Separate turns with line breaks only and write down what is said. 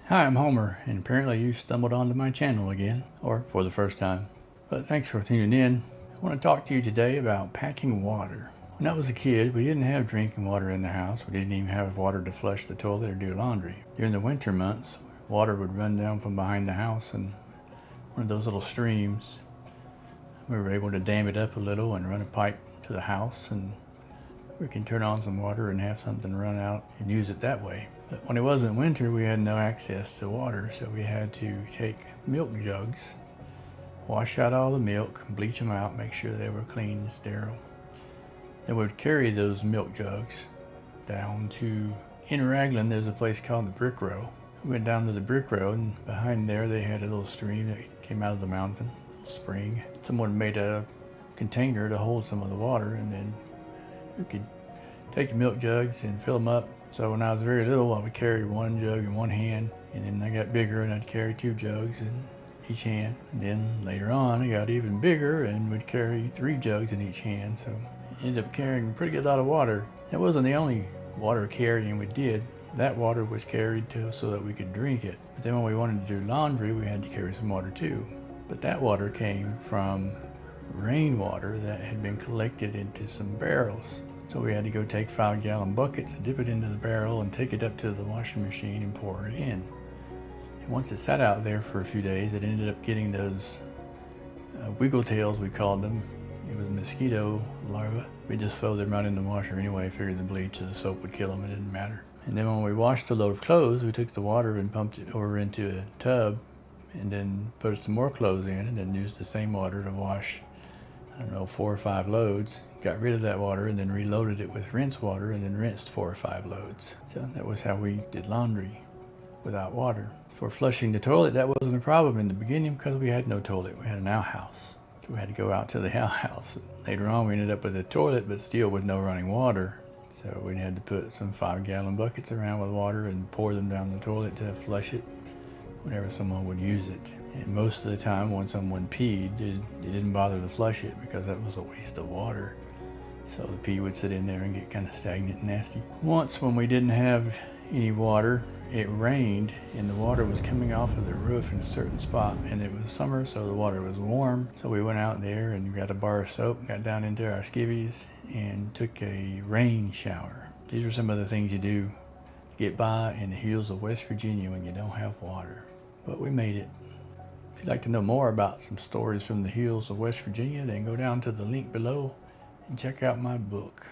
Hi, I'm Homer, and apparently you stumbled onto my channel again, or for the first time. But thanks for tuning in. I want to talk to you today about packing water. When I was a kid, we didn't have drinking water in the house. We didn't even have water to flush the toilet or do laundry. During the winter months, water would run down from behind the house in one of those little streams. We were able to dam it up a little and run a pipe to the house, and we can turn on some water and have something run out and use it that way. But when it wasn't winter, we had no access to water, so we had to take milk jugs, wash out all the milk, bleach them out, make sure they were clean and sterile. Then we'd carry those milk jugs down to, in Raglan, there's a place called the Brick Row. We went down to the Brick Row, and behind there they had a little stream that came out of the mountain, a spring. Someone made a container to hold some of the water, and then we could take the milk jugs and fill them up. So when I was very little, I would carry one jug in one hand, and then I got bigger and I'd carry 2 jugs in each hand. And then later on, I got even bigger and would carry 3 jugs in each hand. So I ended up carrying a pretty good lot of water. That wasn't the only water carrying we did. That water was carried too so that we could drink it. But then when we wanted to do laundry, we had to carry some water too. But that water came from rainwater that had been collected into some barrels. So we had to go take 5-gallon buckets and dip it into the barrel and take it up to the washing machine and pour it in. And once it sat out there for a few days, it ended up getting those Wiggletails, we called them. It was mosquito larvae. We just throw them right in the washer anyway, figured the bleach or the soap would kill them, it didn't matter. And then when we washed a load of clothes, we took the water and pumped it over into a tub and then put some more clothes in and then used the same water to wash, 4 or 5 loads. Got rid of that water and then reloaded it with rinse water and then rinsed 4 or 5 loads. So that was how we did laundry without water. For flushing the toilet, that wasn't a problem in the beginning because we had no toilet. We had an outhouse. So we had to go out to the outhouse. Later on, we ended up with a toilet, but still with no running water. So we had to put some 5-gallon buckets around with water and pour them down the toilet to flush it whenever someone would use it. And most of the time when someone peed, they didn't bother to flush it because that was a waste of water. So the pee would sit in there and get kind of stagnant and nasty. Once when we didn't have any water, it rained and the water was coming off of the roof in a certain spot, and it was summer, so the water was warm. So we went out there and got a bar of soap, got down into our skivvies and took a rain shower. These are some of the things you do to get by in the hills of West Virginia when you don't have water. But we made it. If you'd like to know more about some stories from the hills of West Virginia, then go down to the link below and check out my book.